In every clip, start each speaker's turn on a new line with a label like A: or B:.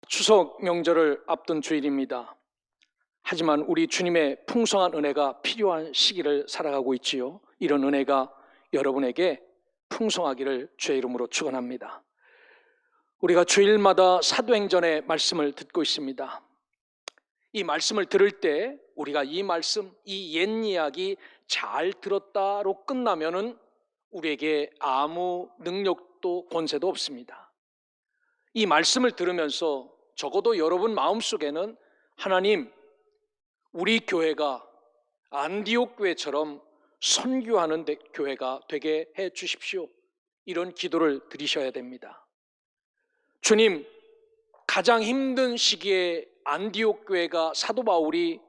A: 추석 명절을 앞둔 주일입니다. 하지만 우리 주님의 풍성한 은혜가 필요한 시기를 살아가고 있지요. 이런 은혜가 여러분에게 풍성하기를 주의 이름으로 축원합니다. 우리가 주일마다 사도행전의 말씀을 듣고 있습니다. 이 말씀을 들을 때 우리가 이 말씀, 이 옛 이야기 잘 들었다로 끝나면은 우리에게 아무 능력도 권세도 없습니다. 이 말씀을 들으면서 적어도 여러분 마음속에는 하나님, 우리 교회가 안디옥 교회처럼 선교하는 교회가 되게 해 주십시오. 이런 기도를 드리셔야 됩니다. 주님, 가장 힘든 시기에 안디옥 교회가 사도 바울이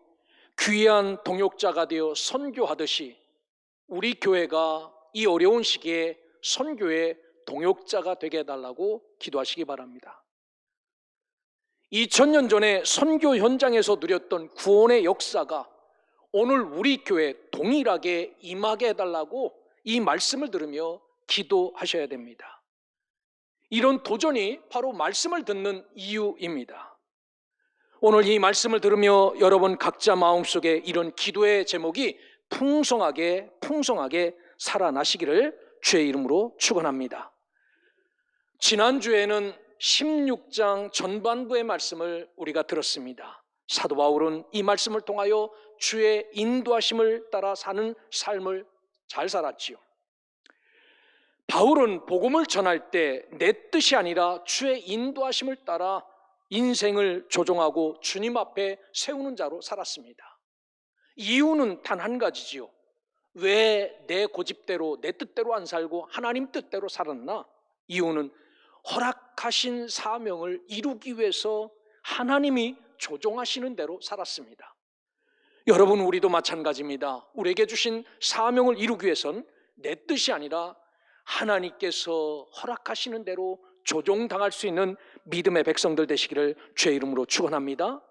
A: 귀한 동역자가 되어 선교하듯이 우리 교회가 이 어려운 시기에 선교의 동역자가 되게 해달라고 기도하시기 바랍니다. 2000년 전에 선교 현장에서 누렸던 구원의 역사가 오늘 우리 교회에 동일하게 임하게 해달라고 이 말씀을 들으며 기도하셔야 됩니다. 이런 도전이 바로 말씀을 듣는 이유입니다. 오늘 이 말씀을 들으며 여러분 각자 마음속에 이런 기도의 제목이 풍성하게 살아나시기를 주의 이름으로 축원합니다. 지난주에는 16장 전반부의 말씀을 우리가 들었습니다. 사도 바울은 이 말씀을 통하여 주의 인도하심을 따라 사는 삶을 잘 살았지요. 바울은 복음을 전할 때 내 뜻이 아니라 주의 인도하심을 따라 인생을 조종하고 주님 앞에 세우는 자로 살았습니다. 이유는 단 한 가지지요. 왜 내 고집대로 내 뜻대로 안 살고 하나님 뜻대로 살았나? 이유는 허락하신 사명을 이루기 위해서 하나님이 조종하시는 대로 살았습니다. 여러분, 우리도 마찬가지입니다. 우리에게 주신 사명을 이루기 위해서는 내 뜻이 아니라 하나님께서 허락하시는 대로 조종당할 수 있는 믿음의 백성들 되시기를 주의 이름으로 축원합니다.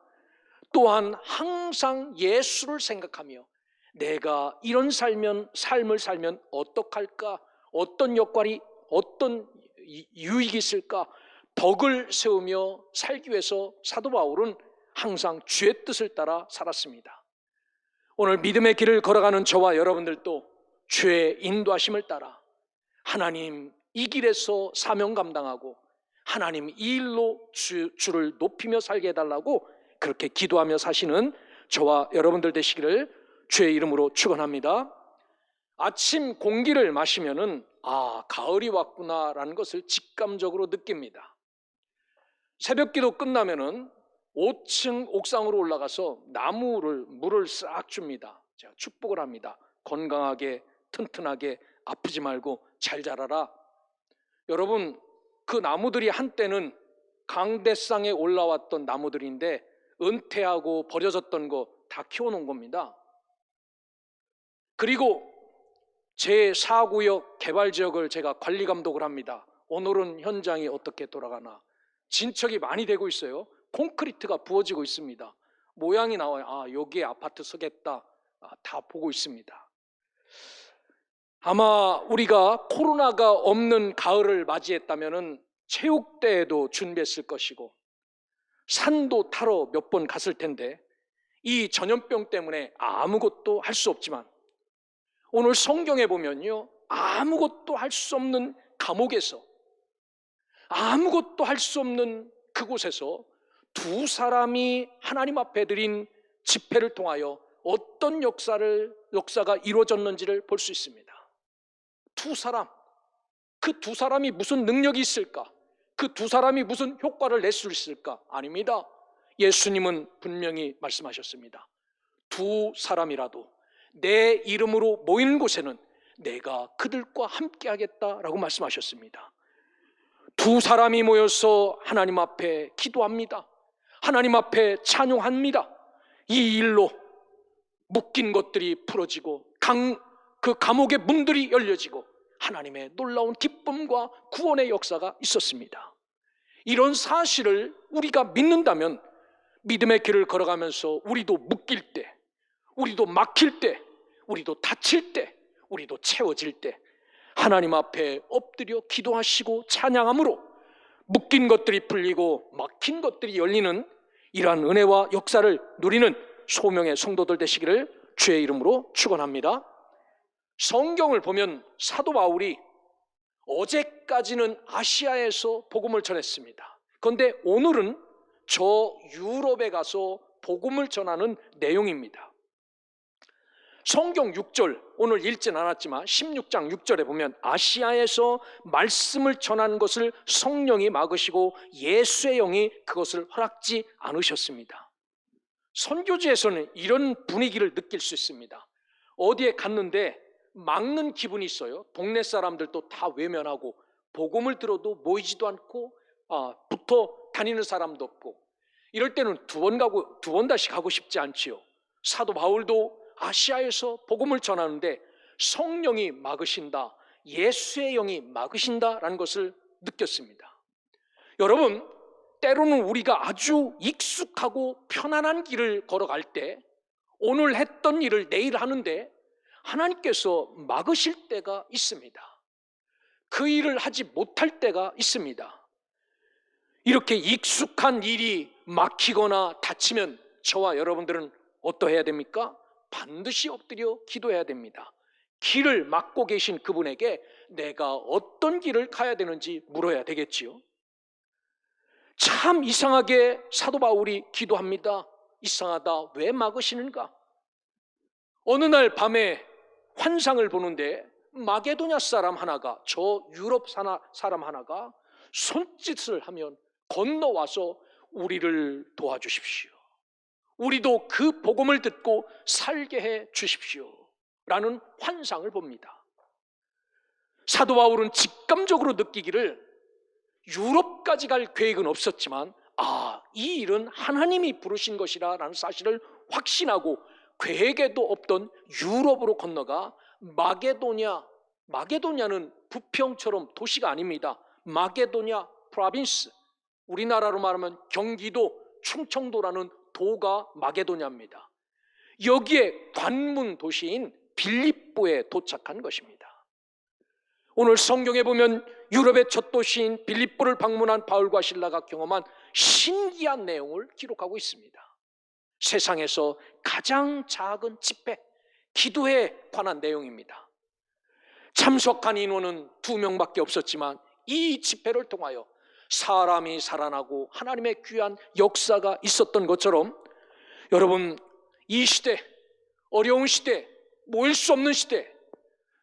A: 또한 항상 예수를 생각하며 내가 이런 삶을 살면 어떡할까? 어떤 역할이, 어떤 유익이 있을까? 덕을 세우며 살기 위해서 사도 바울은 항상 주의 뜻을 따라 살았습니다. 오늘 믿음의 길을 걸어가는 저와 여러분들도 주의 인도하심을 따라 하나님 이 길에서 사명 감당하고 하나님 이 일로 주를 높이며 살게 해달라고 그렇게 기도하며 사시는 저와 여러분들 되시기를 주의 이름으로 축원합니다. 아침 공기를 마시면은 가을이 왔구나라는 것을 직감적으로 느낍니다. 새벽기도 끝나면은 5층 옥상으로 올라가서 물을 싹 줍니다. 제가 축복을 합니다. 건강하게 튼튼하게 아프지 말고 잘 자라라. 여러분, 그 나무들이 한때는 강대상에 올라왔던 나무들인데 은퇴하고 버려졌던 거 다 키워놓은 겁니다. 그리고 제4구역 개발지역을 제가 관리 감독을 합니다. 오늘은 현장이 어떻게 돌아가나. 진척이 많이 되고 있어요. 콘크리트가 부어지고 있습니다. 모양이 나와요. 여기에 아파트 서겠다. 다 보고 있습니다. 아마 우리가 코로나가 없는 가을을 맞이했다면 체육대회도 준비했을 것이고 산도 타러 몇 번 갔을 텐데 이 전염병 때문에 아무것도 할 수 없지만 오늘 성경에 보면요, 아무것도 할 수 없는 감옥에서, 아무것도 할 수 없는 그곳에서 두 사람이 하나님 앞에 드린 집회를 통하여 어떤 역사가 이루어졌는지를 볼 수 있습니다. 두 사람, 그 두 사람이 무슨 능력이 있을까? 그 두 사람이 무슨 효과를 낼 수 있을까? 아닙니다. 예수님은 분명히 말씀하셨습니다. 두 사람이라도 내 이름으로 모이는 곳에는 내가 그들과 함께 하겠다라고 말씀하셨습니다. 두 사람이 모여서 하나님 앞에 기도합니다. 하나님 앞에 찬양합니다. 이 일로 묶인 것들이 풀어지고 그 감옥의 문들이 열려지고 하나님의 놀라운 기쁨과 구원의 역사가 있었습니다. 이런 사실을 우리가 믿는다면 믿음의 길을 걸어가면서 우리도 묶일 때, 우리도 막힐 때, 우리도 다칠 때, 우리도 채워질 때 하나님 앞에 엎드려 기도하시고 찬양함으로 묶인 것들이 풀리고 막힌 것들이 열리는 이러한 은혜와 역사를 누리는 소명의 성도들 되시기를 주의 이름으로 축원합니다. 성경을 보면 사도 바울이 어제까지는 아시아에서 복음을 전했습니다. 그런데 오늘은 저 유럽에 가서 복음을 전하는 내용입니다. 성경 6절, 오늘 읽진 않았지만 16장 6절에 보면 아시아에서 말씀을 전하는 것을 성령이 막으시고 예수의 영이 그것을 허락지 않으셨습니다. 선교지에서는 이런 분위기를 느낄 수 있습니다. 어디에 갔는데 막는 기분이 있어요. 동네 사람들도 다 외면하고 복음을 들어도 모이지도 않고 붙어 다니는 사람도 없고, 이럴 때는 두 번 다시 가고 싶지 않지요. 사도 바울도 아시아에서 복음을 전하는데 성령이 막으신다, 예수의 영이 막으신다라는 것을 느꼈습니다. 여러분, 때로는 우리가 아주 익숙하고 편안한 길을 걸어갈 때 오늘 했던 일을 내일 하는데 하나님께서 막으실 때가 있습니다. 그 일을 하지 못할 때가 있습니다. 이렇게 익숙한 일이 막히거나 다치면 저와 여러분들은 어떠해야 됩니까? 반드시 엎드려 기도해야 됩니다. 길을 막고 계신 그분에게 내가 어떤 길을 가야 되는지 물어야 되겠지요. 참 이상하게 사도 바울이 기도합니다. 이상하다, 왜 막으시는가? 어느 날 밤에 환상을 보는데 마게도냐 사람 하나가, 저 유럽 사람 하나가 손짓을 하면 건너와서 우리를 도와주십시오, 우리도 그 복음을 듣고 살게 해 주십시오 라는 환상을 봅니다. 사도 바울은 직감적으로 느끼기를 유럽까지 갈 계획은 없었지만 이 일은 하나님이 부르신 것이라 라는 사실을 확신하고 계획에도 없던 유럽으로 건너가 마게도냐는 부평처럼 도시가 아닙니다. 마게도냐 프로빈스, 우리나라로 말하면 경기도 충청도라는 도가 마게도냐입니다. 여기에 관문 도시인 빌립보에 도착한 것입니다. 오늘 성경에 보면 유럽의 첫 도시인 빌립보를 방문한 바울과 실라가 경험한 신기한 내용을 기록하고 있습니다. 세상에서 가장 작은 집회, 기도에 관한 내용입니다. 참석한 인원은 2명밖에 없었지만 이 집회를 통하여 사람이 살아나고 하나님의 귀한 역사가 있었던 것처럼, 여러분, 이 시대, 어려운 시대, 모일 수 없는 시대,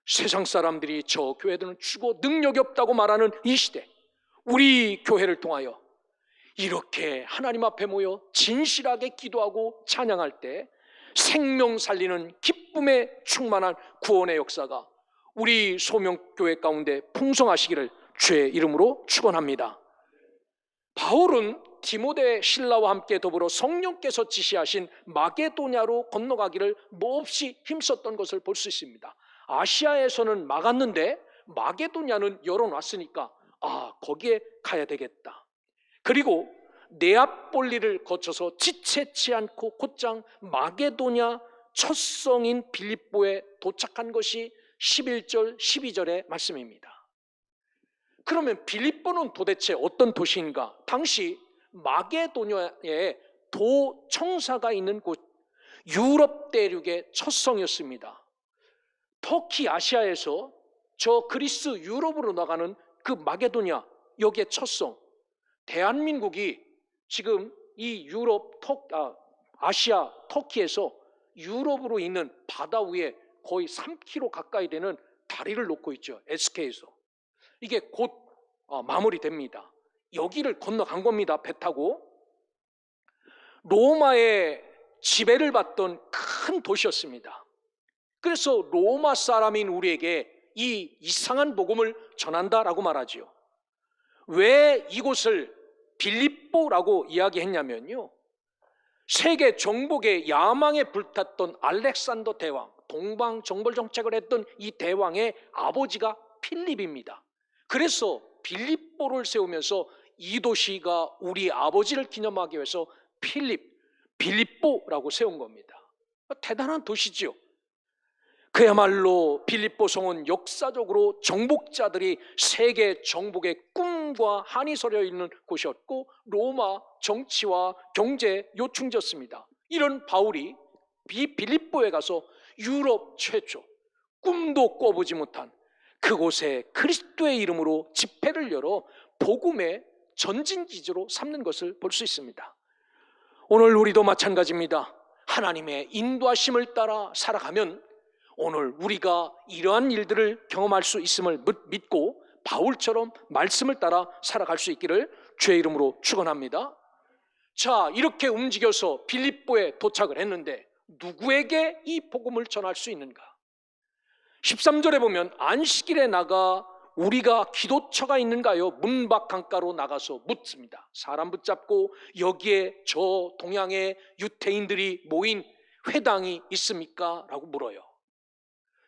A: 세상 사람들이 저 교회들은 죽어 능력이 없다고 말하는 이 시대, 우리 교회를 통하여 이렇게 하나님 앞에 모여 진실하게 기도하고 찬양할 때 생명 살리는 기쁨에 충만한 구원의 역사가 우리 소명교회 가운데 풍성하시기를 주의 이름으로 축원합니다. 바울은 디모데, 실라와 함께 더불어 성령께서 지시하신 마게도냐로 건너가기를 몹시 힘썼던 것을 볼 수 있습니다. 아시아에서는 막았는데 마게도냐는 열어놨으니까 거기에 가야 되겠다. 그리고 네아폴리를 거쳐서 지체치 않고 곧장 마게도냐 첫 성인 빌립보에 도착한 것이 11절 12절의 말씀입니다. 그러면 빌립보는 도대체 어떤 도시인가? 당시 마게도냐에 도청사가 있는 곳, 유럽 대륙의 첫 성이었습니다. 터키 아시아에서 저 그리스 유럽으로 나가는 그 마게도냐, 여기에 첫 성. 대한민국이 지금 이 아시아 터키에서 유럽으로 있는 바다 위에 거의 3km 가까이 되는 다리를 놓고 있죠. SK에서. 이게 곧 마무리됩니다. 여기를 건너간 겁니다. 배 타고. 로마의 지배를 받던 큰 도시였습니다. 그래서 로마 사람인 우리에게 이 이상한 복음을 전한다라고 말하지요. 왜 이곳을 빌립보라고 이야기했냐면요, 세계 정복의 야망에 불탔던 알렉산더 대왕, 동방 정벌 정책을 했던 이 대왕의 아버지가 필립입니다. 그래서 빌립보를 세우면서 이 도시가 우리 아버지를 기념하기 위해서 빌립보라고 세운 겁니다. 대단한 도시지요. 그야말로 빌립보 성은 역사적으로 정복자들이 세계 정복의 꿈 한과 한이 서려 있는 곳이었고 로마 정치와 경제 요충지였습니다. 이런 바울이 빌립보에 가서 유럽 최초, 꿈도 꿔보지 못한 그곳에 그리스도의 이름으로 집회를 열어 복음의 전진기지로 삼는 것을 볼 수 있습니다. 오늘 우리도 마찬가지입니다. 하나님의 인도하심을 따라 살아가면 오늘 우리가 이러한 일들을 경험할 수 있음을 믿고 바울처럼 말씀을 따라 살아갈 수 있기를 주의 이름으로 축원합니다. 자, 이렇게 움직여서 빌립보에 도착을 했는데 누구에게 이 복음을 전할 수 있는가? 13절에 보면 안식일에 나가 우리가 기도처가 있는가요? 문 밖 강가로 나가서 묻습니다. 사람 붙잡고 여기에 저 동양의 유태인들이 모인 회당이 있습니까? 라고 물어요.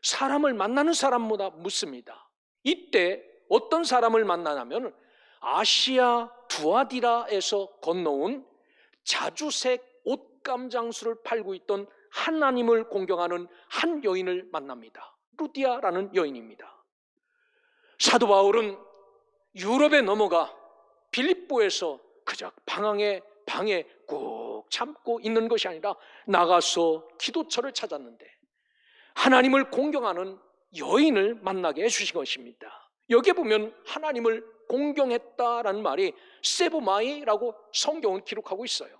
A: 사람을 만나는 사람마다 묻습니다. 이때 어떤 사람을 만나냐면 아시아 두아디라에서 건너온 자주색 옷감 장수를 팔고 있던 하나님을 공경하는 한 여인을 만납니다. 루디아라는 여인입니다. 사도 바울은 유럽에 넘어가 빌립보에서 그저 방에 꾹 참고 있는 것이 아니라 나가서 기도처를 찾았는데 하나님을 공경하는 여인을 만나게 해주신 것입니다. 여기에 보면 하나님을 공경했다라는 말이 세보마이라고 성경은 기록하고 있어요.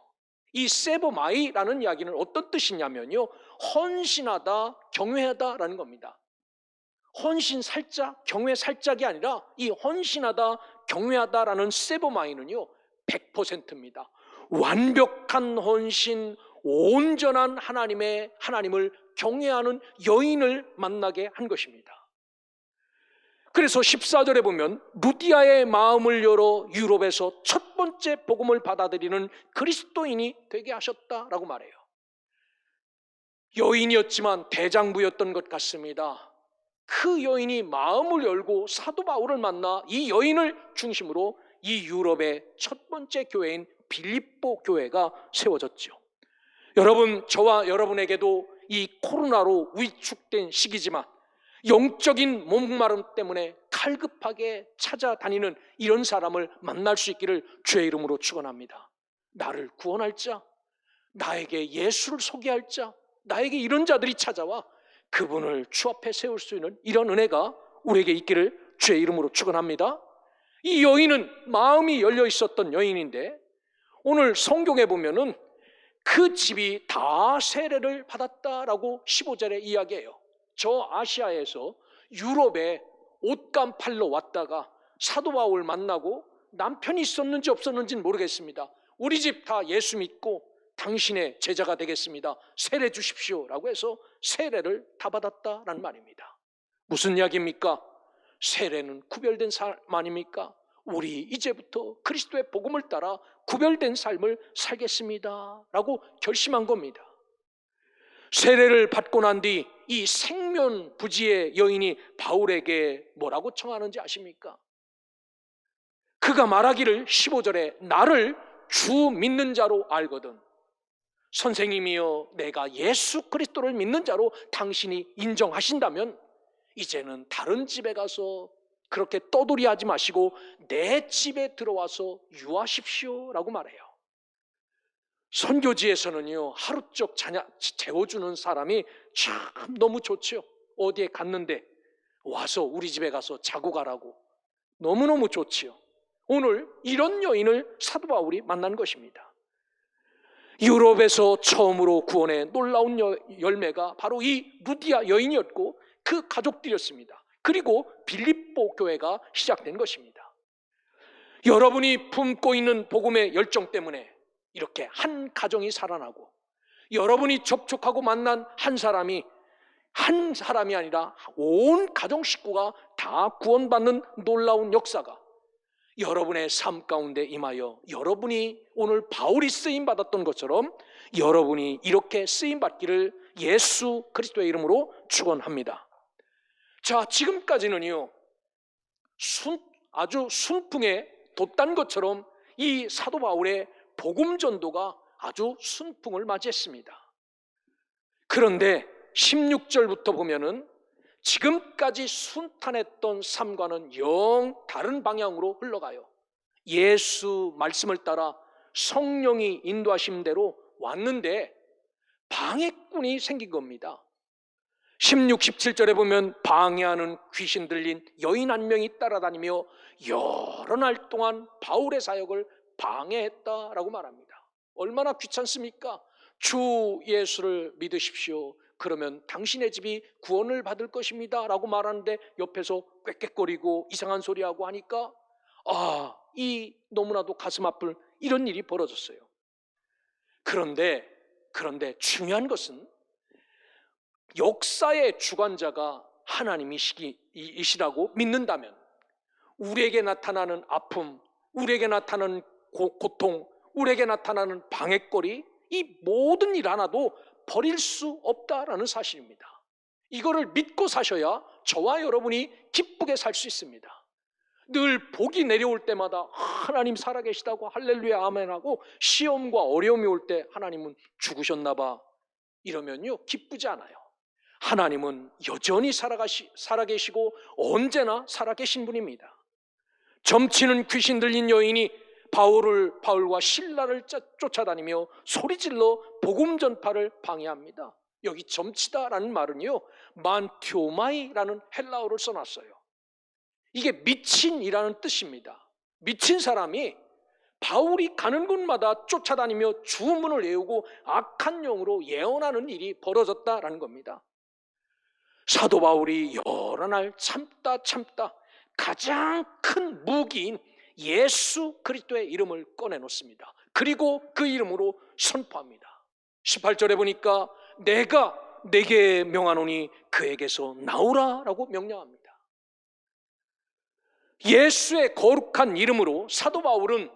A: 이 세보마이라는 이야기는 어떤 뜻이냐면요, 헌신하다, 경외하다라는 겁니다. 헌신 살짝, 경외 살짝이 아니라 이 헌신하다, 경외하다라는 세보마이는요 100%입니다. 완벽한 헌신, 온전한 하나님을 경외하는 여인을 만나게 한 것입니다. 그래서 14절에 보면 루디아의 마음을 열어 유럽에서 첫 번째 복음을 받아들이는 그리스도인이 되게 하셨다라고 말해요. 여인이었지만 대장부였던 것 같습니다. 그 여인이 마음을 열고 사도 바울을 만나 이 여인을 중심으로 이 유럽의 첫 번째 교회인 빌립보 교회가 세워졌죠. 여러분, 저와 여러분에게도 이 코로나로 위축된 시기지만 영적인 목마름 때문에 갈급하게 찾아다니는 이런 사람을 만날 수 있기를 주의 이름으로 축원합니다. 나를 구원할 자, 나에게 예수를 소개할 자, 나에게 이런 자들이 찾아와 그분을 주 앞에 세울 수 있는 이런 은혜가 우리에게 있기를 주의 이름으로 축원합니다. 이 여인은 마음이 열려 있었던 여인인데 오늘 성경에 보면은 그 집이 다 세례를 받았다라고 15절에 이야기해요. 저 아시아에서 유럽에 옷감 팔러 왔다가 사도 바울 만나고 남편이 있었는지 없었는지는 모르겠습니다. 우리 집 다 예수 믿고 당신의 제자가 되겠습니다. 세례 주십시오 라고 해서 세례를 다 받았다라는 말입니다. 무슨 이야기입니까? 세례는 구별된 삶 아닙니까? 우리 이제부터 그리스도의 복음을 따라 구별된 삶을 살겠습니다 라고 결심한 겁니다. 세례를 받고 난 뒤 이 생면부지의 여인이 바울에게 뭐라고 청하는지 아십니까? 그가 말하기를 15절에 나를 주 믿는 자로 알거든 선생님이여 내가 예수 그리스도를 믿는 자로 당신이 인정하신다면 이제는 다른 집에 가서 그렇게 떠돌이하지 마시고 내 집에 들어와서 유하십시오 라고 말해요. 선교지에서는요 하루쪽 재워주는 사람이 참 너무 좋죠. 어디에 갔는데 와서 우리 집에 가서 자고 가라고 너무너무 좋지요. 오늘 이런 여인을 사도 바울이 만난 것입니다. 유럽에서 처음으로 구원의 놀라운 열매가 바로 이 루디아 여인이었고 그 가족들이었습니다. 그리고 빌립보 교회가 시작된 것입니다. 여러분이 품고 있는 복음의 열정 때문에 이렇게 한 가정이 살아나고 여러분이 접촉하고 만난 한 사람이 아니라 온 가정 식구가 다 구원받는 놀라운 역사가 여러분의 삶 가운데 임하여 여러분이 오늘 바울이 쓰임받았던 것처럼 여러분이 이렇게 쓰임받기를 예수 그리스도의 이름으로 축원합니다. 자, 지금까지는요 아주 순풍에 돋단 것처럼 이 사도 바울의 복음 전도가 아주 순풍을 맞이했습니다. 그런데 16절부터 보면은 지금까지 순탄했던 삶과는 영 다른 방향으로 흘러가요. 예수 말씀을 따라 성령이 인도하신 대로 왔는데 방해꾼이 생긴 겁니다. 16, 17절에 보면 방해하는 귀신 들린 여인 한 명이 따라다니며 여러 날 동안 바울의 사역을 방해했다라고 말합니다. 얼마나 귀찮습니까? 주 예수를 믿으십시오. 그러면 당신의 집이 구원을 받을 것입니다 라고 말하는데 옆에서 꽥꽥거리고 이상한 소리하고 하니까 이 너무나도 가슴 아플 이런 일이 벌어졌어요. 그런데 중요한 것은 역사의 주관자가 하나님이시라고 믿는다면 우리에게 나타나는 아픔, 우리에게 나타나는 고통, 우리에게 나타나는 방해거리, 이 모든 일 하나도 버릴 수 없다라는 사실입니다. 이거를 믿고 사셔야 저와 여러분이 기쁘게 살 수 있습니다. 늘 복이 내려올 때마다 하나님 살아계시다고 할렐루야 아멘하고 시험과 어려움이 올 때 하나님은 죽으셨나 봐 이러면요 기쁘지 않아요. 하나님은 여전히 살아계시고 언제나 살아계신 분입니다. 점치는 귀신 들린 여인이 바울과 실라를 쫓아다니며 소리질러 복음 전파를 방해합니다. 여기 점치다라는 말은요 만티오마이라는 헬라어를 써놨어요. 이게 미친이라는 뜻입니다. 미친 사람이 바울이 가는 곳마다 쫓아다니며 주문을 외우고 악한 영으로 예언하는 일이 벌어졌다라는 겁니다. 사도 바울이 여러 날 참다 가장 큰 무기인 예수 그리스도의 이름을 꺼내놓습니다. 그리고 그 이름으로 선포합니다. 18절에 보니까 내가 내게 명하노니 그에게서 나오라라고 명령합니다. 예수의 거룩한 이름으로 사도 바울은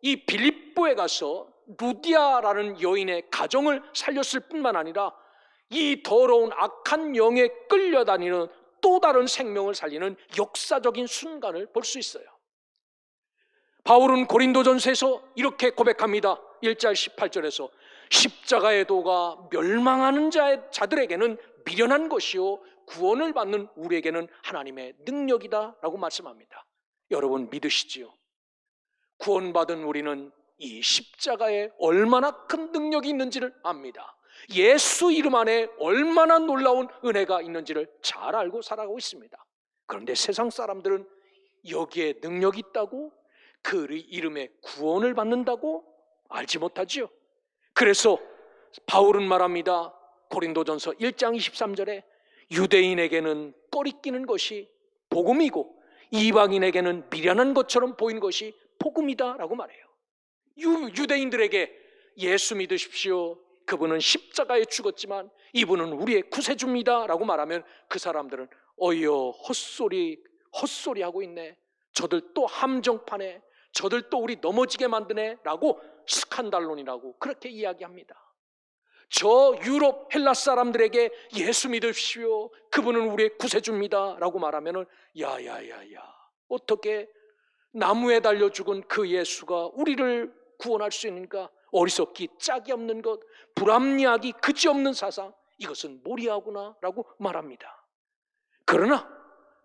A: 이 빌립보에 가서 루디아라는 여인의 가정을 살렸을 뿐만 아니라 이 더러운 악한 영에 끌려다니는 또 다른 생명을 살리는 역사적인 순간을 볼 수 있어요. 바울은 고린도전서에서 이렇게 고백합니다. 1절 18절에서 십자가의 도가 멸망하는 자들에게는 미련한 것이요 구원을 받는 우리에게는 하나님의 능력이다 라고 말씀합니다. 여러분 믿으시지요? 구원받은 우리는 이 십자가에 얼마나 큰 능력이 있는지를 압니다. 예수 이름 안에 얼마나 놀라운 은혜가 있는지를 잘 알고 살아가고 있습니다. 그런데 세상 사람들은 여기에 능력이 있다고 그 이름에 구원을 받는다고 알지 못하지요. 그래서 바울은 말합니다. 고린도전서 1장 23절에 유대인에게는 꺼리끼는 것이 복음이고 이방인에게는 미련한 것처럼 보이는 것이 복음이다 라고 말해요. 유대인들에게 예수 믿으십시오. 그분은 십자가에 죽었지만 이분은 우리의 구세주입니다 라고 말하면 그 사람들은 어이여 헛소리 하고 있네. 저들 또 함정파네. 저들 또 우리 넘어지게 만드네 라고 스칸달론이라고 그렇게 이야기합니다. 저 유럽 헬라 사람들에게 예수 믿으십시오. 그분은 우리의 구세주입니다 라고 말하면 야야야야 어떻게 나무에 달려 죽은 그 예수가 우리를 구원할 수 있는가? 어리석기 짝이 없는 것, 불합리하기 그지없는 사상, 이것은 모리하구나 라고 말합니다. 그러나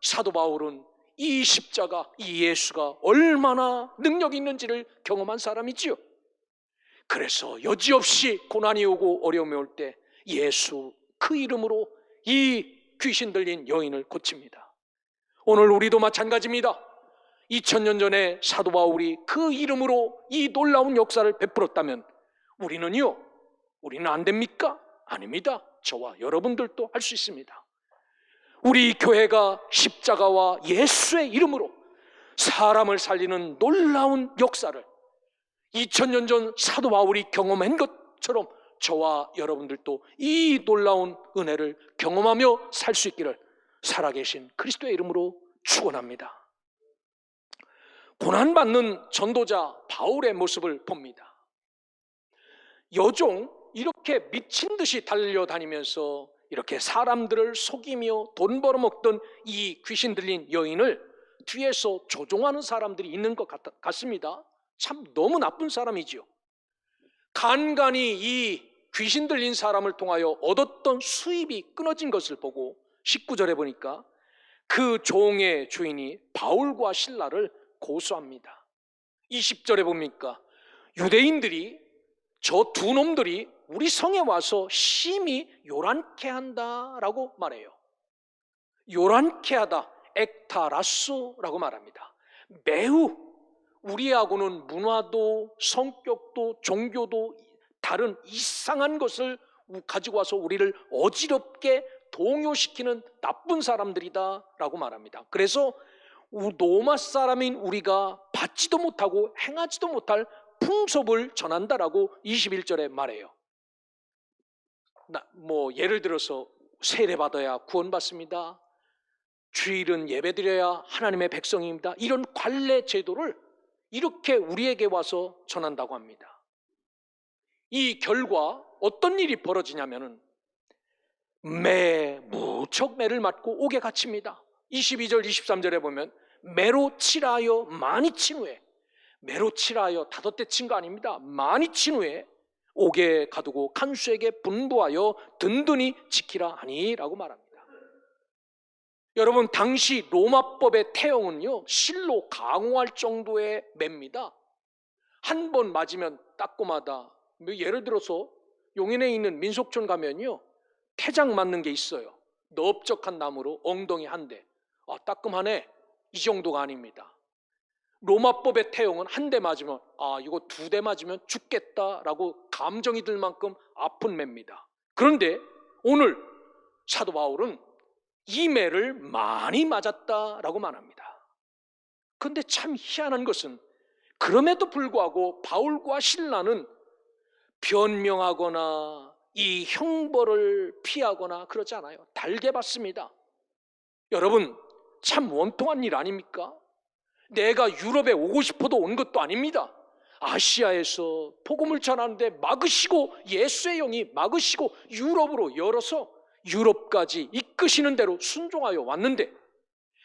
A: 사도 바울은 이 십자가, 이 예수가 얼마나 능력이 있는지를 경험한 사람이지요. 그래서 여지없이 고난이 오고 어려움이 올 때 예수 그 이름으로 이 귀신 들린 여인을 고칩니다. 오늘 우리도 마찬가지입니다. 2000년 전에 사도 바울이 그 이름으로 이 놀라운 역사를 베풀었다면 우리는 안 됩니까? 아닙니다. 저와 여러분들도 할 수 있습니다. 우리 교회가 십자가와 예수의 이름으로 사람을 살리는 놀라운 역사를 2000년 전 사도 바울이 경험한 것처럼 저와 여러분들도 이 놀라운 은혜를 경험하며 살 수 있기를 살아계신 그리스도의 이름으로 축원합니다. 고난받는 전도자 바울의 모습을 봅니다. 여종 이렇게 미친 듯이 달려다니면서 이렇게 사람들을 속이며 돈 벌어먹던 이 귀신 들린 여인을 뒤에서 조종하는 사람들이 있는 것 같습니다. 참 너무 나쁜 사람이지요. 간간히 이 귀신 들린 사람을 통하여 얻었던 수입이 끊어진 것을 보고 19절에 보니까 그 종의 주인이 바울과 실라를 고소합니다. 20절에 봅니까? 유대인들이 저 두 놈들이 우리 성에 와서 심히 요란케 한다라고 말해요. 요란케 하다, ek타라소라고 말합니다. 매우 우리하고는 문화도 성격도 종교도 다른 이상한 것을 가지고 와서 우리를 어지럽게 동요시키는 나쁜 사람들이다라고 말합니다. 그래서 로마 사람인 우리가 받지도 못하고 행하지도 못할 풍속을 전한다라고 21절에 말해요. 예를 들어서 세례받아야 구원받습니다. 주일은 예배드려야 하나님의 백성입니다. 이런 관례 제도를 이렇게 우리에게 와서 전한다고 합니다. 이 결과 어떤 일이 벌어지냐면은 무척 매를 맞고 옥에 갇힙니다. 22절 23절에 보면 매로 칠하여 많이 친 후에, 매로 칠하여 다섯 대 친 거 아닙니다. 많이 친 후에 옥에 가두고 간수에게 분부하여 든든히 지키라 하니라고 말합니다. 여러분, 당시 로마법의 태형은요 실로 강호할 정도의 매입니다. 한 번 맞으면 따끔하다. 예를 들어서 용인에 있는 민속촌 가면요 태장 맞는 게 있어요. 넓적한 나무로 엉덩이 한 대. 따끔하네. 이 정도가 아닙니다. 로마법의 태형은 한 대 맞으면 이거 두 대 맞으면 죽겠다라고 감정이 들 만큼 아픈 매입니다. 그런데 오늘 사도 바울은 이 매를 많이 맞았다라고 말합니다. 그런데 참 희한한 것은 그럼에도 불구하고 바울과 실라는 변명하거나 이 형벌을 피하거나 그러지 않아요. 달게 받습니다. 여러분, 참 원통한 일 아닙니까? 내가 유럽에 오고 싶어도 온 것도 아닙니다. 아시아에서 복음을 전하는데 막으시고 예수의 영이 막으시고 유럽으로 열어서 유럽까지 이끄시는 대로 순종하여 왔는데,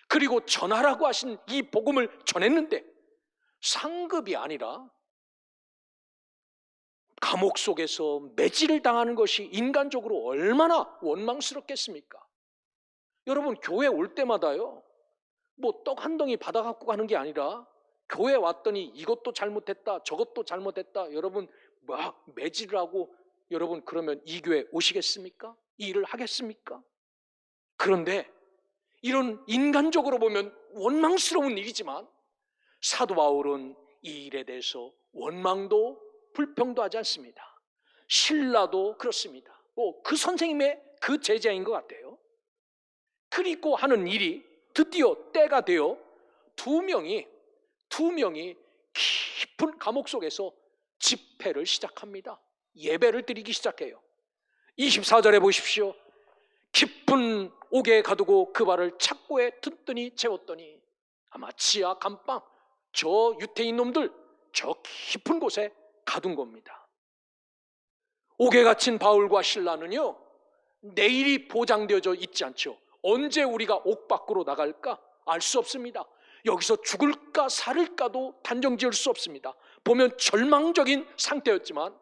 A: 그리고 전하라고 하신 이 복음을 전했는데 상급이 아니라 감옥 속에서 매질을 당하는 것이 인간적으로 얼마나 원망스럽겠습니까? 여러분, 교회 올 때마다요 떡 한 덩이 받아갖고 가는 게 아니라 교회 왔더니 이것도 잘못했다 저것도 잘못했다, 여러분 막 매질을 하고, 여러분 그러면 이 교회 오시겠습니까? 이 일을 하겠습니까? 그런데 이런 인간적으로 보면 원망스러운 일이지만 사도 바울은 이 일에 대해서 원망도 불평도 하지 않습니다. 신라도 그렇습니다. 그 선생님의 그 제자인 것 같아요. 그리고 하는 일이 드디어 때가 되어 두 명이 깊은 감옥 속에서 집회를 시작합니다. 예배를 드리기 시작해요. 24절에 보십시오. 깊은 옥에 가두고 그 발을 착고에 튼튼히 채웠더니, 아마 지하 감방, 저 유태인 놈들 저 깊은 곳에 가둔 겁니다. 옥에 갇힌 바울과 실라는요 내일이 보장되어져 있지 않죠. 언제 우리가 옥 밖으로 나갈까 알 수 없습니다. 여기서 죽을까 살을까도 단정지을 수 없습니다. 보면 절망적인 상태였지만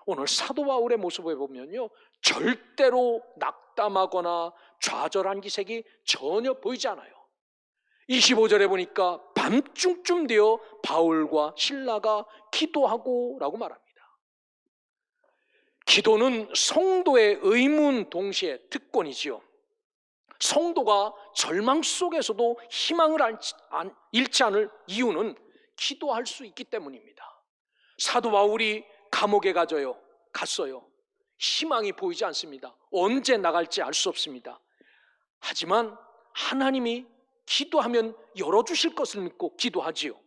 A: 오늘 사도 바울의 모습을 보면요 절대로 낙담하거나 좌절한 기색이 전혀 보이지 않아요. 25절에 보니까 밤중쯤 되어 바울과 실라가 기도하고 라고 말합니다. 기도는 성도의 의문 동시에 특권이지요. 성도가 절망 속에서도 희망을 잃지 않을 이유는 기도할 수 있기 때문입니다. 사도 바울이 감옥에 갔어요. 희망이 보이지 않습니다. 언제 나갈지 알 수 없습니다. 하지만 하나님이 기도하면 열어주실 것을 믿고 기도하지요.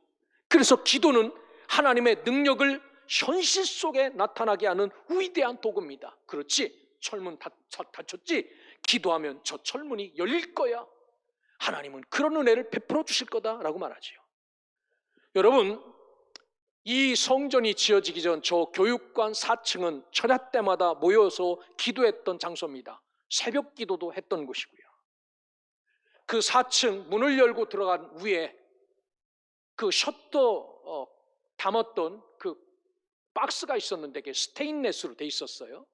A: 그래서 기도는 하나님의 능력을 현실 속에 나타나게 하는 위대한 도구입니다. 그렇지, 철문 닫혔지? 기도하면 저 철문이 열릴 거야. 하나님은 그런 은혜를 베풀어 주실 거다라고 말하지요. 여러분, 이 성전이 지어지기 전 저 교육관 4층은 철야 때마다 모여서 기도했던 장소입니다. 새벽 기도도 했던 곳이고요. 그 4층 문을 열고 들어간 위에 그 셔터 담았던 그 박스가 있었는데 그게 스테인레스로 돼 있었어요.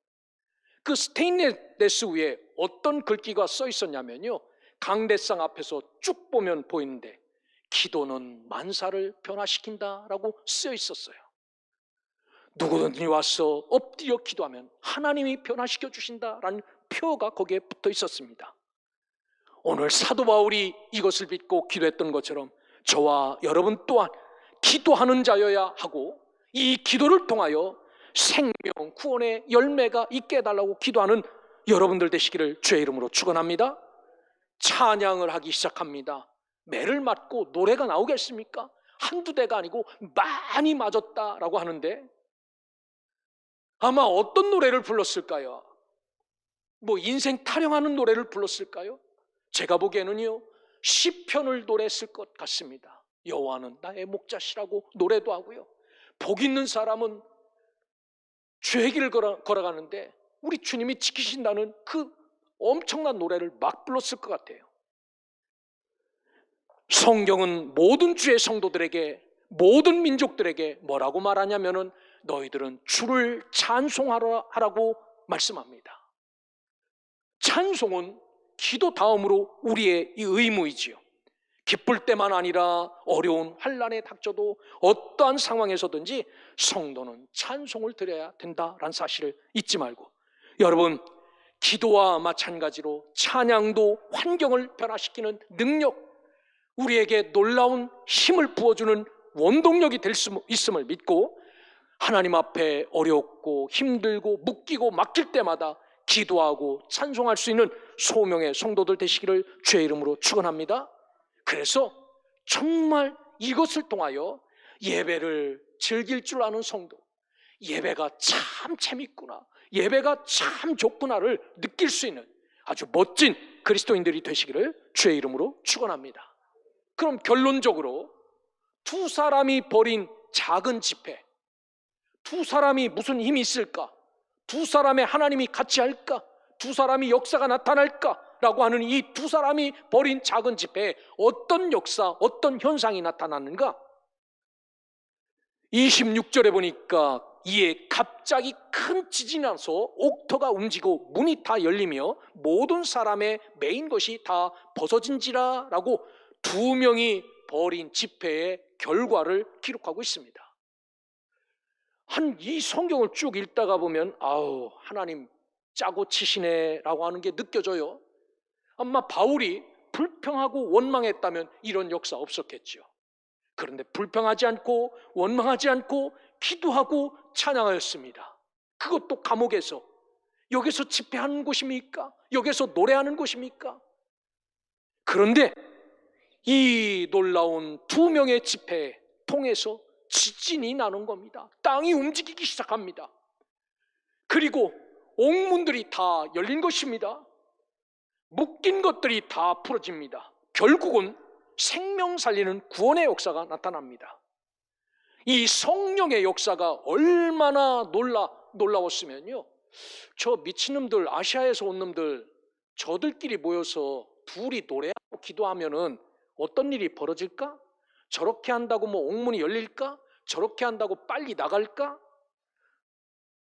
A: 그 스테인레스 위에 어떤 글귀가 써 있었냐면요, 강대상 앞에서 쭉 보면 보이는데 기도는 만사를 변화시킨다라고 쓰여 있었어요. 누구든지 와서 엎드려 기도하면 하나님이 변화시켜 주신다라는 표가 거기에 붙어 있었습니다. 오늘 사도 바울이 이것을 믿고 기도했던 것처럼 저와 여러분 또한 기도하는 자여야 하고, 이 기도를 통하여 생명, 구원의 열매가 있게 해달라고 기도하는 여러분들 되시기를 주의 이름으로 축원합니다. 찬양을 하기 시작합니다. 매를 맞고 노래가 나오겠습니까? 한두 대가 아니고 많이 맞았다라고 하는데, 아마 어떤 노래를 불렀을까요? 뭐 인생 타령하는 노래를 불렀을까요? 제가 보기에는요, 시편을 노래했을 것 같습니다. 여호와는 나의 목자시라고 노래도 하고요, 복 있는 사람은 주의 길을 걸어가는데 우리 주님이 지키신다는 그 엄청난 노래를 막 불렀을 것 같아요. 성경은 모든 주의 성도들에게, 모든 민족들에게 뭐라고 말하냐면은 너희들은 주를 찬송하라고 말씀합니다. 찬송은 기도 다음으로 우리의 이 의무이지요. 기쁠 때만 아니라 어려운 환난에 닥쳐도 어떠한 상황에서든지 성도는 찬송을 드려야 된다라는 사실을 잊지 말고, 여러분, 기도와 마찬가지로 찬양도 환경을 변화시키는 능력, 우리에게 놀라운 힘을 부어주는 원동력이 될 수 있음을 믿고, 하나님 앞에 어렵고 힘들고 묶이고 막힐 때마다 기도하고 찬송할 수 있는 소명의 성도들 되시기를 주의 이름으로 축원합니다. 그래서 정말 이것을 통하여 예배를 즐길 줄 아는 성도, 예배가 참 재밌구나, 예배가 참 좋구나를 느낄 수 있는 아주 멋진 그리스도인들이 되시기를 주의 이름으로 축원합니다. 그럼 결론적으로 두 사람이 벌인 작은 집회, 두 사람이 무슨 힘이 있을까? 두 사람의 하나님이 같이 할까? 두 사람이 역사가 나타날까? 라고 하는 이 두 사람이 벌인 작은 집회에 어떤 역사, 어떤 현상이 나타났는가? 26절에 보니까 이에 갑자기 큰 지진이 나서 옥토가 움직이고 문이 다 열리며 모든 사람의 메인 것이 다 벗어진지라 라고 두 명이 벌인 집회의 결과를 기록하고 있습니다. 이 성경을 쭉 읽다가 보면 아우, 하나님 짜고 치시네 라고 하는 게 느껴져요. 아마 바울이 불평하고 원망했다면 이런 역사 없었겠죠. 그런데 불평하지 않고 원망하지 않고 기도하고 찬양하였습니다. 그것도 감옥에서, 여기서 집회하는 곳입니까? 여기서 노래하는 곳입니까? 그런데 이 놀라운 두 명의 집회에 통해서 지진이 나는 겁니다. 땅이 움직이기 시작합니다. 그리고 옥문들이 다 열린 것입니다. 묶인 것들이 다 풀어집니다. 결국은 생명 살리는 구원의 역사가 나타납니다. 이 성령의 역사가 얼마나 놀라웠으면요, 저 미친놈들, 아시아에서 온 놈들, 저들끼리 모여서 둘이 노래하고 기도하면은 어떤 일이 벌어질까? 저렇게 한다고 뭐 옥문이 열릴까? 저렇게 한다고 빨리 나갈까?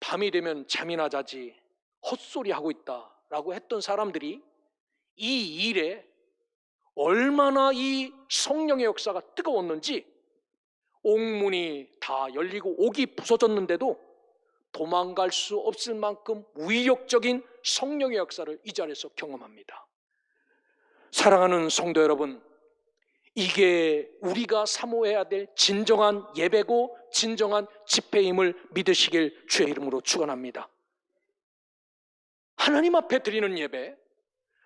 A: 밤이 되면 잠이나 자지, 헛소리 하고 있다라고 했던 사람들이 이 일에 얼마나 이 성령의 역사가 뜨거웠는지, 옥문이 다 열리고 옥이 부서졌는데도 도망갈 수 없을 만큼 위력적인 성령의 역사를 이 자리에서 경험합니다. 사랑하는 성도 여러분, 이게 우리가 사모해야 될 진정한 예배고 진정한 집회임을 믿으시길 주의 이름으로 축원합니다. 하나님 앞에 드리는 예배,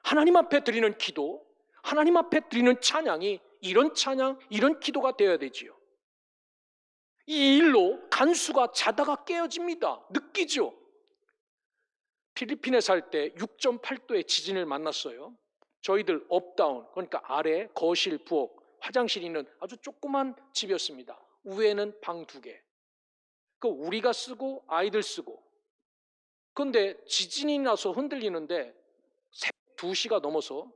A: 하나님 앞에 드리는 기도, 하나님 앞에 드리는 찬양이 이런 찬양, 이런 기도가 되어야 되지요. 이 일로 간수가 자다가 깨어집니다. 느끼죠. 필리핀에 살 때 6.8도의 지진을 만났어요. 저희들 업다운, 그러니까 아래 거실, 부엌, 화장실이 있는 아주 조그만 집이었습니다. 위에는 방 2개. 그 우리가 쓰고 아이들 쓰고. 그런데 지진이 나서 흔들리는데 2시가 넘어서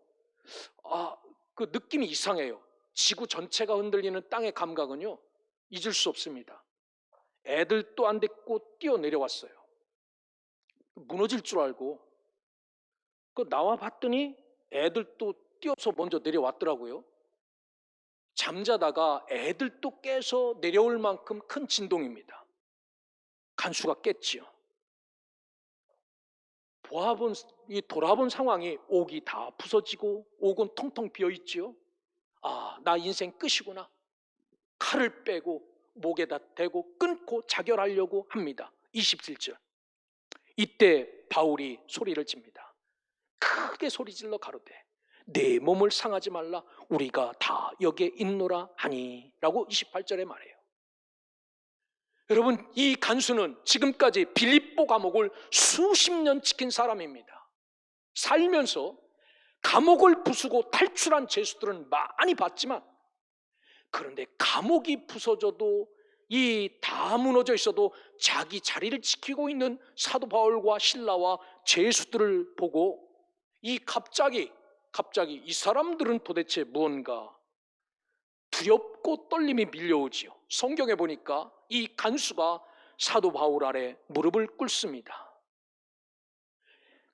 A: 그 느낌이 이상해요. 지구 전체가 흔들리는 땅의 감각은요, 잊을 수 없습니다. 애들도 안 됐고 뛰어내려왔어요. 무너질 줄 알고. 나와 봤더니 애들도 뛰어서 먼저 내려왔더라고요. 잠자다가 애들도 깨서 내려올 만큼 큰 진동입니다. 간수가 깼지요. 돌아본 상황이 옥이 다 부서지고 옥은 텅텅 비어있지요. 아, 나 인생 끝이구나. 칼을 빼고 목에다 대고 끊고 자결하려고 합니다. 27절. 이때 바울이 소리를 칩니다. 크게 소리질러 가로되 내 몸을 상하지 말라, 우리가 다 여기에 있노라 하니 라고 28절에 말해요. 여러분, 이 간수는 지금까지 빌립보 감옥을 수십 년 지킨 사람입니다. 살면서 감옥을 부수고 탈출한 죄수들은 많이 봤지만, 그런데 감옥이 부서져도 이 다 무너져 있어도 자기 자리를 지키고 있는 사도 바울과 실라와 죄수들을 보고 갑자기 이 사람들은 도대체 무언가 두렵고 떨림이 밀려오지요. 성경에 보니까 이 간수가 사도 바울 아래 무릎을 꿇습니다.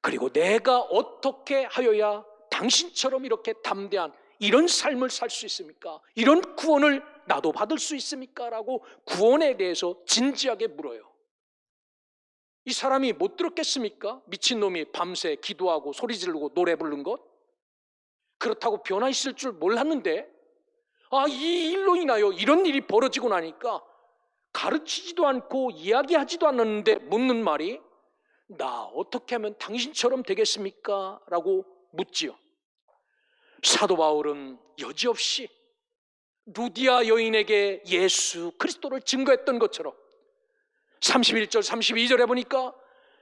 A: 그리고 내가 어떻게 하여야 당신처럼 이렇게 담대한 이런 삶을 살 수 있습니까? 이런 구원을 나도 받을 수 있습니까? 라고 구원에 대해서 진지하게 물어요. 이 사람이 못 들었겠습니까? 미친놈이 밤새 기도하고 소리 지르고 노래 부른 것? 그렇다고 변화 있을 줄 몰랐는데, 이 일로 인하여 이런 일이 벌어지고 나니까 가르치지도 않고 이야기하지도 않았는데 묻는 말이 나 어떻게 하면 당신처럼 되겠습니까? 라고 묻지요. 사도 바울은 여지없이 루디아 여인에게 예수 그리스도를 증거했던 것처럼 31절 32절에 보니까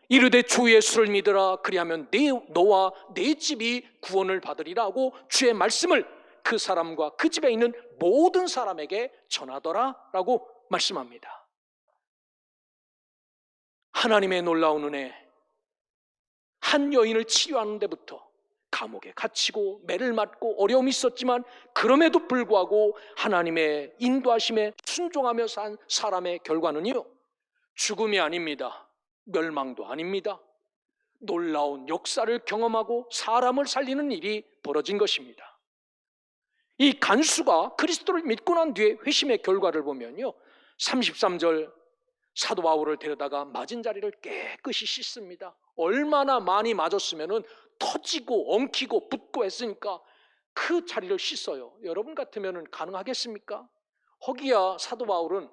A: 이르되 주 예수를 믿으라, 그리하면 너와 네 집이 구원을 받으리라 하고 주의 말씀을 그 사람과 그 집에 있는 모든 사람에게 전하더라 라고 말씀합니다. 하나님의 놀라운 은혜, 한 여인을 치료하는 데부터 감옥에 갇히고 매를 맞고 어려움이 있었지만 그럼에도 불구하고 하나님의 인도하심에 순종하며 산 사람의 결과는요, 죽음이 아닙니다. 멸망도 아닙니다. 놀라운 역사를 경험하고 사람을 살리는 일이 벌어진 것입니다. 이 간수가 그리스도를 믿고 난 뒤에 회심의 결과를 보면요, 33절 사도 바울을 데려다가 맞은 자리를 깨끗이 씻습니다. 얼마나 많이 맞았으면 터지고 엉키고 붓고 했으니까 그 자리를 씻어요. 여러분 같으면 가능하겠습니까? 허기야 사도 바울은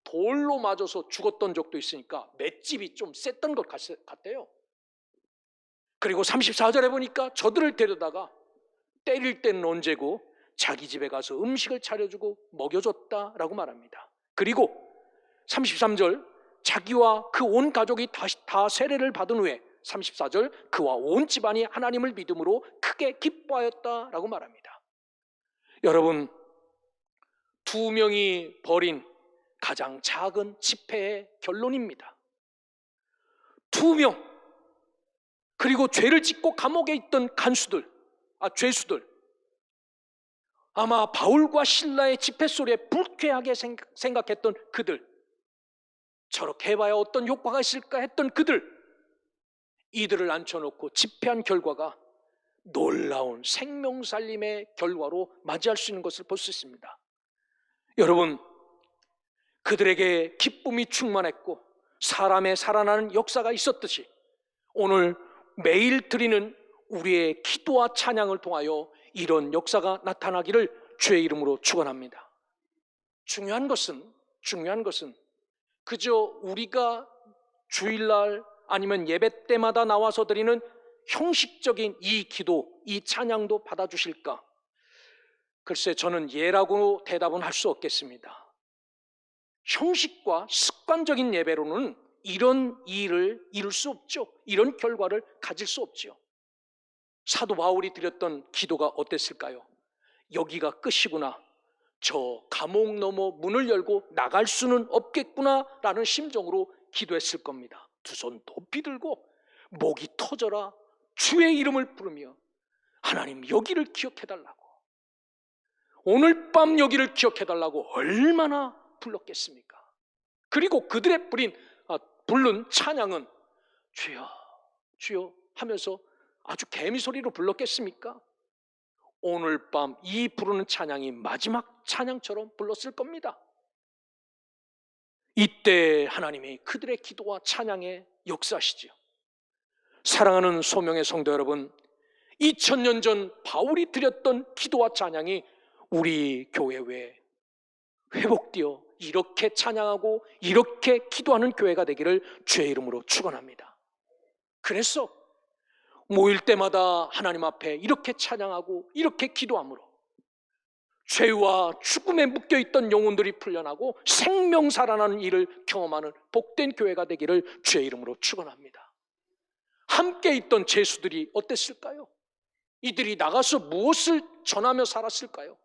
A: 돌로 맞아서 죽었던 적도 있으니까 맷집이 좀 셌던 것 같대요. 그리고 34절에 보니까 저들을 데려다가 때릴 때는 언제고 자기 집에 가서 음식을 차려주고 먹여줬다라고 말합니다. 그리고 33절 자기와 그 온 가족이 다 세례를 받은 후에 34절 그와 온 집안이 하나님을 믿음으로 크게 기뻐하였다라고 말합니다. 여러분, 2명이 벌인 가장 작은 집회의 결론입니다. 2명, 그리고 죄를 짓고 감옥에 있던 죄수들, 아마 바울과 실라의 집회 소리에 불쾌하게 생각했던 그들, 저렇게 해봐야 어떤 효과가 있을까 했던 그들, 이들을 앉혀놓고 집회한 결과가 놀라운 생명살림의 결과로 맞이할 수 있는 것을 볼 수 있습니다. 여러분, 그들에게 기쁨이 충만했고 사람의 살아나는 역사가 있었듯이 오늘 매일 드리는 우리의 기도와 찬양을 통하여 이런 역사가 나타나기를 주의 이름으로 축원합니다. 중요한 것은 그저 우리가 주일날 아니면 예배 때마다 나와서 드리는 형식적인 이 기도, 이 찬양도 받아주실까? 글쎄, 저는 예라고 대답은 할 수 없겠습니다. 형식과 습관적인 예배로는 이런 일을 이룰 수 없죠. 이런 결과를 가질 수 없죠. 사도 바울이 드렸던 기도가 어땠을까요? 여기가 끝이구나, 저 감옥 너머 문을 열고 나갈 수는 없겠구나 라는 심정으로 기도했을 겁니다. 두 손 높이 들고 목이 터져라 주의 이름을 부르며 하나님 여기를 기억해달라고, 오늘 밤 여기를 기억해달라고 얼마나 불렀겠습니까? 그리고 그들의 부른 찬양은 주여 주여 하면서 아주 개미소리로 불렀겠습니까? 오늘 밤 이 부르는 찬양이 마지막 찬양처럼 불렀을 겁니다. 이때 하나님이 그들의 기도와 찬양에 역사하시지요. 사랑하는 소명의 성도 여러분, 2000년 전 바울이 드렸던 기도와 찬양이 우리 교회에 회복되어 이렇게 찬양하고 이렇게 기도하는 교회가 되기를 주의 이름으로 축원합니다. 그래서 모일 때마다 하나님 앞에 이렇게 찬양하고 이렇게 기도함으로 죄와 죽음에 묶여있던 영혼들이 풀려나고 생명 살아나는 일을 경험하는 복된 교회가 되기를 주의 이름으로 축원합니다. 함께 있던 제수들이 어땠을까요? 이들이 나가서 무엇을 전하며 살았을까요?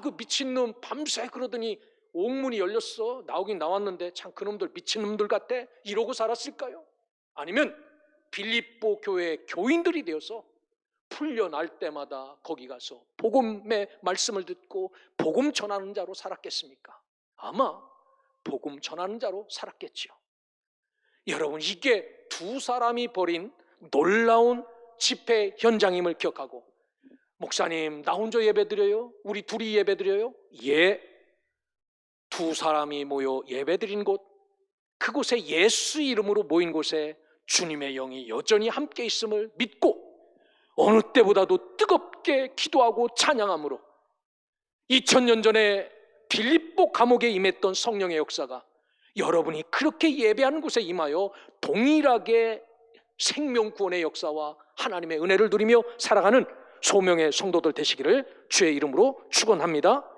A: 그 미친놈 밤새 그러더니 옥문이 열렸어. 나오긴 나왔는데 참 그놈들 미친놈들 같아. 이러고 살았을까요? 아니면 빌립보 교회 교인들이 되어서 풀려날 때마다 거기 가서 복음의 말씀을 듣고 복음 전하는 자로 살았겠습니까? 아마 복음 전하는 자로 살았겠죠. 여러분, 이게 두 사람이 벌인 놀라운 집회 현장임을 기억하고, 목사님 나 혼자 예배드려요? 우리 둘이 예배드려요? 예. 두 사람이 모여 예배드린 곳, 그곳에 예수 이름으로 모인 곳에 주님의 영이 여전히 함께 있음을 믿고 어느 때보다도 뜨겁게 기도하고 찬양함으로 2000년 전에 빌립보 감옥에 임했던 성령의 역사가 여러분이 그렇게 예배하는 곳에 임하여 동일하게 생명 구원의 역사와 하나님의 은혜를 누리며 살아가는 소명의 성도들 되시기를 주의 이름으로 축원합니다.